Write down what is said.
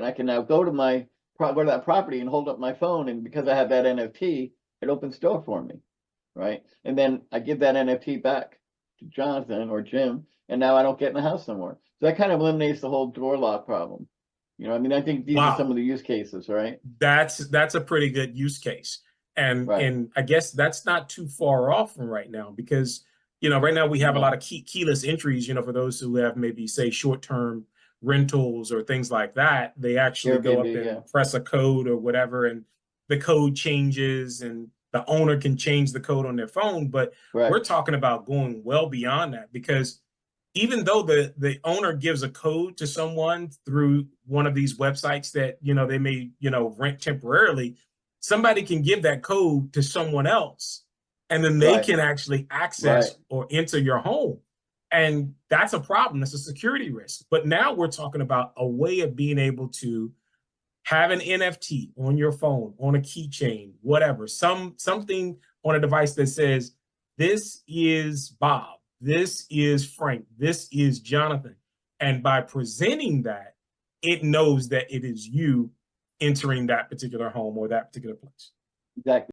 And I can now go to that property and hold up my phone, and because I have that NFT, it opens the door for me, right? And then I give that NFT back to Jonathan or Jim, and now I don't get in the house no more. So that kind of eliminates the whole door lock problem. I mean, I think these are some Wow. of the use cases, right? That's a pretty good use case. Right. And I guess that's not too far off from right now because, right now we have a lot No. of keyless entries, for those who have maybe say short-term rentals or things like that. They actually go up Airbnb, yeah. and press a code or whatever, and the code changes and the owner can change the code on their phone. But Right. we're talking about going well beyond that, because even though the owner gives a code to someone through one of these websites that they may rent temporarily, somebody can give that code to someone else, and then they Right. can actually Right. access or enter your home, and that's a problem. That's a security risk. But now we're talking about a way of being able to have an NFT on your phone, on a keychain, whatever, something on a device that says, this is Bob, this is Frank, this is Jonathan. And by presenting that, it knows that it is you entering that particular home or that particular place. Exactly.